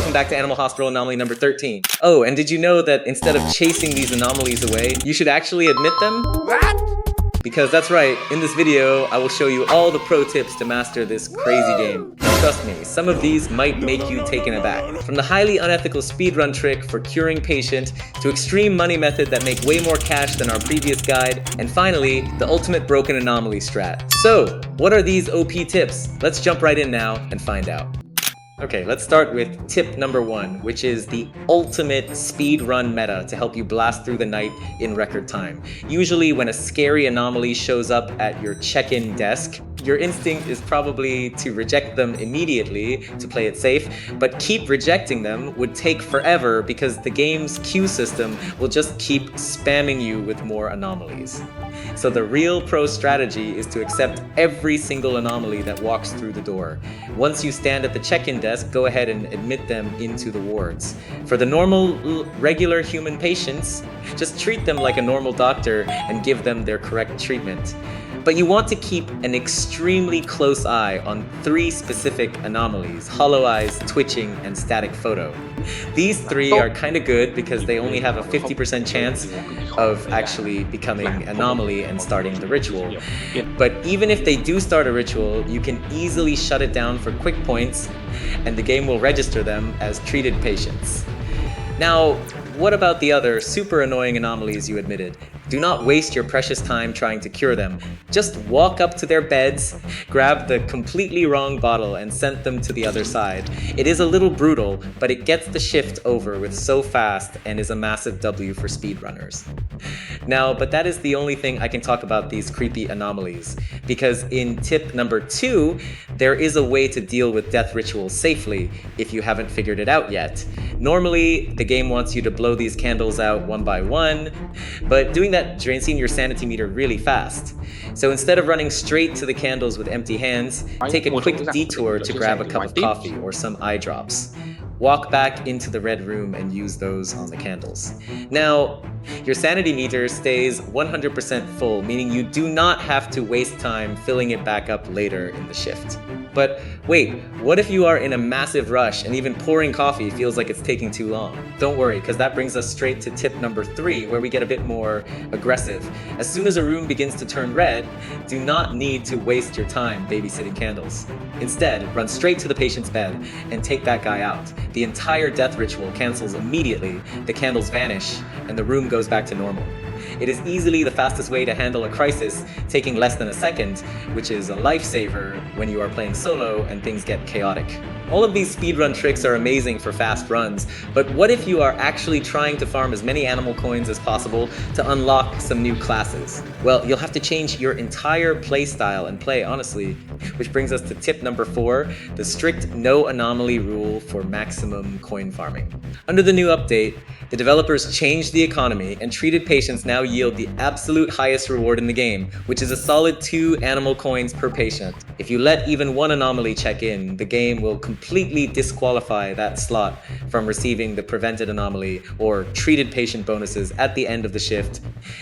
welcome back to Animal Hospital anomaly number 13. Oh, and did you know that instead of chasing these anomalies away, you should actually admit them? What? Because that's right, in this video, I will show you all the pro tips to master this crazy game. And trust me, some of these might make you taken aback. From the highly unethical speedrun trick for curing patient, to extreme money method that make way more cash than our previous guide, and finally, the ultimate broken anomaly strat. So, what are these OP tips? Let's jump right in now and find out. Okay, let's start with tip number 1, which is the ultimate speed run meta to help you blast through the night in record time. Usually when a scary anomaly shows up at your check-in desk, your instinct is probably to reject them immediately to play it safe, but keep rejecting them would take forever because the game's queue system will just keep spamming you with more anomalies. So the real pro strategy is to accept every single anomaly that walks through the door. Once you stand at the check-in desk, go ahead and admit them into the wards. For the normal, regular human patients, just treat them like a normal doctor and give them their correct treatment. But you want to keep an extremely close eye on 3 specific anomalies: hollow eyes, twitching, and static photo. These 3 are kind of good because they only have a 50% chance of actually becoming anomaly and starting the ritual. But even if they do start a ritual, you can easily shut it down for quick points, and the game will register them as treated patients. Now, what about the other super annoying anomalies you admitted? Do not waste your precious time trying to cure them. Just walk up to their beds, grab the completely wrong bottle, and send them to the other side. It is a little brutal, but it gets the shift over with so fast and is a massive W for speedrunners. Now, but that is the only thing I can talk about these creepy anomalies, because in tip number 2, there is a way to deal with death rituals safely if you haven't figured it out yet. Normally, the game wants you to blow these candles out one by one, but doing that drains your sanity meter really fast. So instead of running straight to the candles with empty hands, take a quick detour to grab a cup of coffee or some eye drops. Walk back into the red room and use those on the candles. Now, your sanity meter stays 100% full, meaning you do not have to waste time filling it back up later in the shift. But wait, what if you are in a massive rush and even pouring coffee feels like it's taking too long? Don't worry, because that brings us straight to tip number 3, where we get a bit more aggressive. As soon as a room begins to turn red, do not need to waste your time babysitting candles. Instead, run straight to the patient's bed and take that guy out. The entire death ritual cancels immediately, the candles vanish, and the room goes back to normal. It is easily the fastest way to handle a crisis, taking less than a second, which is a lifesaver when you are playing solo and things get chaotic. All of these speedrun tricks are amazing for fast runs, but what if you are actually trying to farm as many animal coins as possible to unlock some new classes? Well, you'll have to change your entire playstyle and play honestly, which brings us to tip number 4, the strict no anomaly rule for maximum coin farming. Under the new update, the developers changed the economy, and treated patients now yield the absolute highest reward in the game, which is a solid 2 animal coins per patient. If you let even one anomaly check in, the game will completely disqualify that slot from receiving the prevented anomaly or treated patient bonuses at the end of the shift,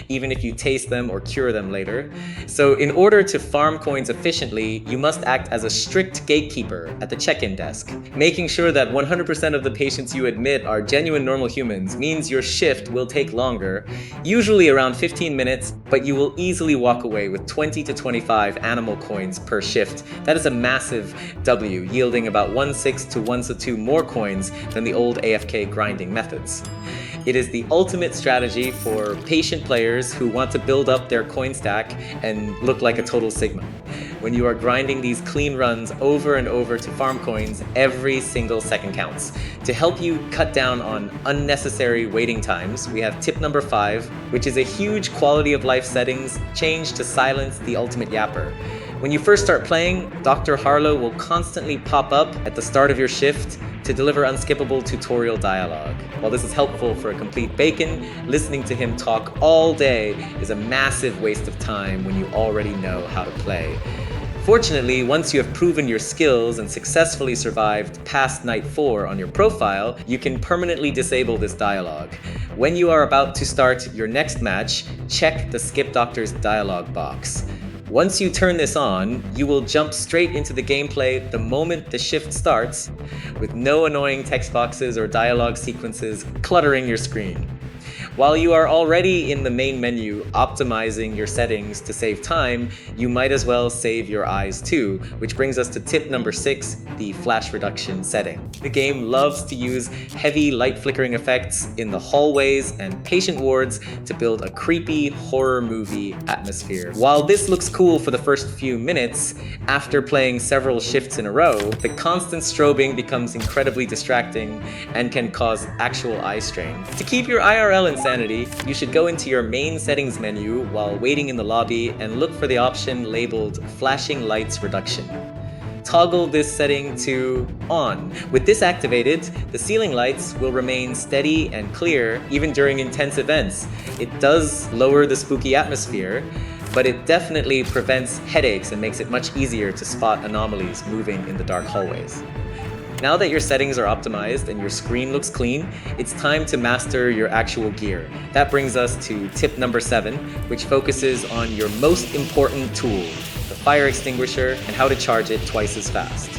even if you taste them or cure them later. So in order to farm coins efficiently, you must act as a strict gatekeeper at the check-in desk. Making sure that 100% of the patients you admit are genuine normal humans means your shift will take longer, usually around 15 minutes, but you will easily walk away with 20 to 25 animal coins per shift. That is a massive W, yielding about 1/6 to 1/2 more coins than the old AFK grinding methods. It is the ultimate strategy for patient players who want to build up their coin stack and look like a total Sigma. When you are grinding these clean runs over and over to farm coins, every single second counts. To help you cut down on unnecessary waiting times, we have tip number 5, which is a huge quality of life settings change to silence the ultimate yapper. When you first start playing, Dr. Harlow will constantly pop up at the start of your shift to deliver unskippable tutorial dialogue. While this is helpful for a complete bacon, listening to him talk all day is a massive waste of time when you already know how to play. Fortunately, once you have proven your skills and successfully survived past night 4 on your profile, you can permanently disable this dialogue. When you are about to start your next match, check the Skip Doctor's dialogue box. Once you turn this on, you will jump straight into the gameplay the moment the shift starts, with no annoying text boxes or dialogue sequences cluttering your screen. While you are already in the main menu optimizing your settings to save time, you might as well save your eyes too, which brings us to tip number 6, the flash reduction setting. The game loves to use heavy light flickering effects in the hallways and patient wards to build a creepy horror movie atmosphere. While this looks cool for the first few minutes, after playing several shifts in a row, the constant strobing becomes incredibly distracting and can cause actual eye strain. To keep your IRL insanity, you should go into your main settings menu while waiting in the lobby and look for the option labeled Flashing Lights Reduction. Toggle this setting to on. With this activated, the ceiling lights will remain steady and clear even during intense events. It does lower the spooky atmosphere, but it definitely prevents headaches and makes it much easier to spot anomalies moving in the dark hallways. Now that your settings are optimized and your screen looks clean, it's time to master your actual gear. That brings us to tip number 7, which focuses on your most important tool, the fire extinguisher, and how to charge it twice as fast.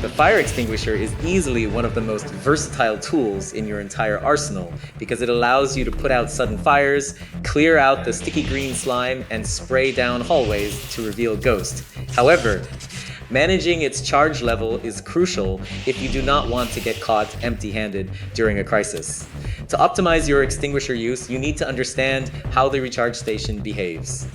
The fire extinguisher is easily one of the most versatile tools in your entire arsenal because it allows you to put out sudden fires, clear out the sticky green slime, and spray down hallways to reveal ghosts. However, managing its charge level is crucial if you do not want to get caught empty-handed during a crisis. To optimize your extinguisher use, you need to understand how the recharge station behaves.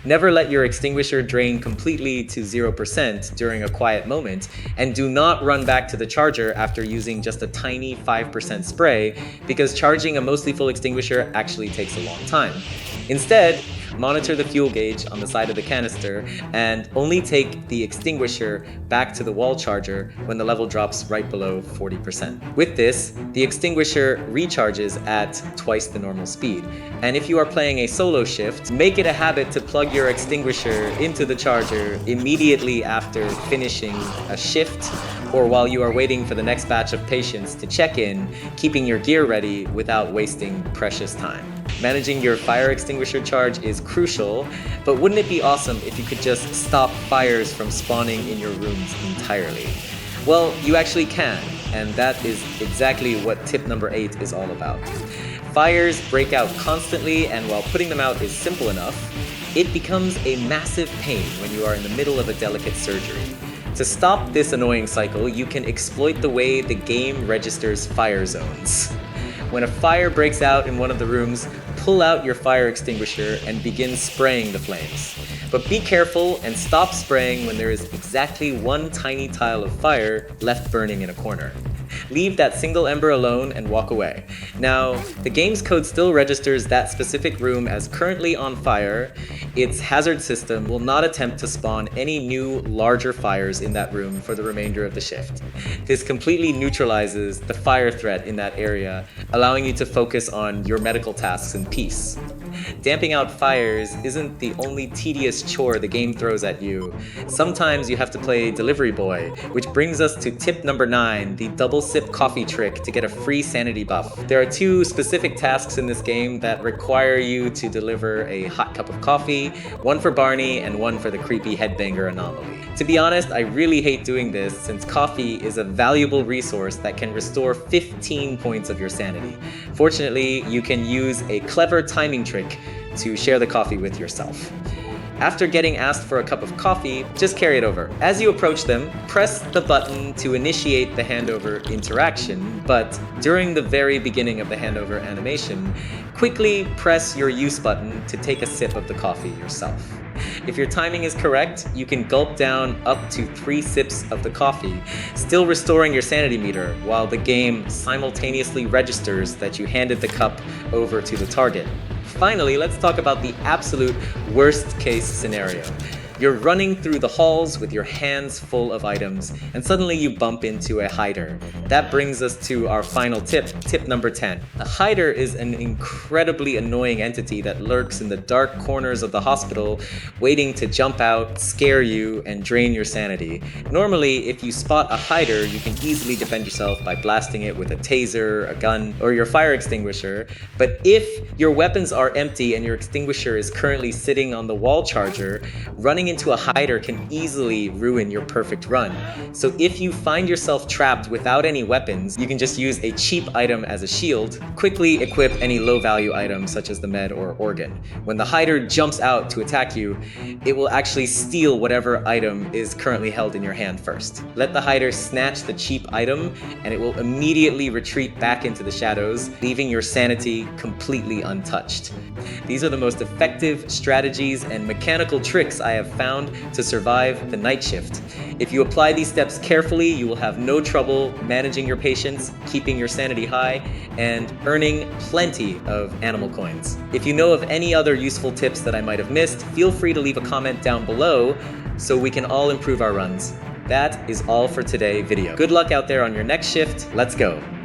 Never let your extinguisher drain completely to 0% during a quiet moment, and do not run back to the charger after using just a tiny 5% spray, because charging a mostly full extinguisher actually takes a long time. Instead, monitor the fuel gauge on the side of the canister and only take the extinguisher back to the wall charger when the level drops right below 40%. With this, the extinguisher recharges at twice the normal speed. And if you are playing a solo shift, make it a habit to plug your extinguisher into the charger immediately after finishing a shift or while you are waiting for the next batch of patients to check in, keeping your gear ready without wasting precious time. Managing your fire extinguisher charge is crucial, but wouldn't it be awesome if you could just stop fires from spawning in your rooms entirely? Well, you actually can, and that is exactly what tip number 8 is all about. Fires break out constantly, and while putting them out is simple enough, it becomes a massive pain when you are in the middle of a delicate surgery. To stop this annoying cycle, you can exploit the way the game registers fire zones. When a fire breaks out in one of the rooms, pull out your fire extinguisher and begin spraying the flames. But be careful and stop spraying when there is exactly one tiny tile of fire left burning in a corner. Leave that single ember alone and walk away. Now, the game's code still registers that specific room as currently on fire. Its hazard system will not attempt to spawn any new, larger fires in that room for the remainder of the shift. This completely neutralizes the fire threat in that area, allowing you to focus on your medical tasks in peace. Damping out fires isn't the only tedious chore the game throws at you. Sometimes you have to play delivery boy, which brings us to tip number 9, the double sip coffee trick to get a free sanity buff. There are 2 specific tasks in this game that require you to deliver a hot cup of coffee, one for Barney and one for the creepy headbanger anomaly. To be honest, I really hate doing this since coffee is a valuable resource that can restore 15 points of your sanity. Fortunately, you can use a clever timing trick to share the coffee with yourself. After getting asked for a cup of coffee, just carry it over. As you approach them, press the button to initiate the handover interaction, but during the very beginning of the handover animation, quickly press your use button to take a sip of the coffee yourself. If your timing is correct, you can gulp down up to 3 sips of the coffee, still restoring your sanity meter, while the game simultaneously registers that you handed the cup over to the target. Finally, let's talk about the absolute worst case scenario. You're running through the halls with your hands full of items, and suddenly you bump into a hider. That brings us to our final tip, tip number 10. A hider is an incredibly annoying entity that lurks in the dark corners of the hospital, waiting to jump out, scare you, and drain your sanity. Normally, if you spot a hider, you can easily defend yourself by blasting it with a taser, a gun, or your fire extinguisher. But if your weapons are empty and your extinguisher is currently sitting on the wall charger, running into a hider can easily ruin your perfect run. So if you find yourself trapped without any weapons, you can just use a cheap item as a shield, quickly equip any low value item such as the med or organ. When the hider jumps out to attack you, it will actually steal whatever item is currently held in your hand first. Let the hider snatch the cheap item and it will immediately retreat back into the shadows, leaving your sanity completely untouched. These are the most effective strategies and mechanical tricks I have found to survive the night shift. If you apply these steps carefully, you will have no trouble managing your patience, keeping your sanity high, and earning plenty of animal coins. If you know of any other useful tips that I might have missed, feel free to leave a comment down below so we can all improve our runs. That is all for today's video. Good luck out there on your next shift. Let's go.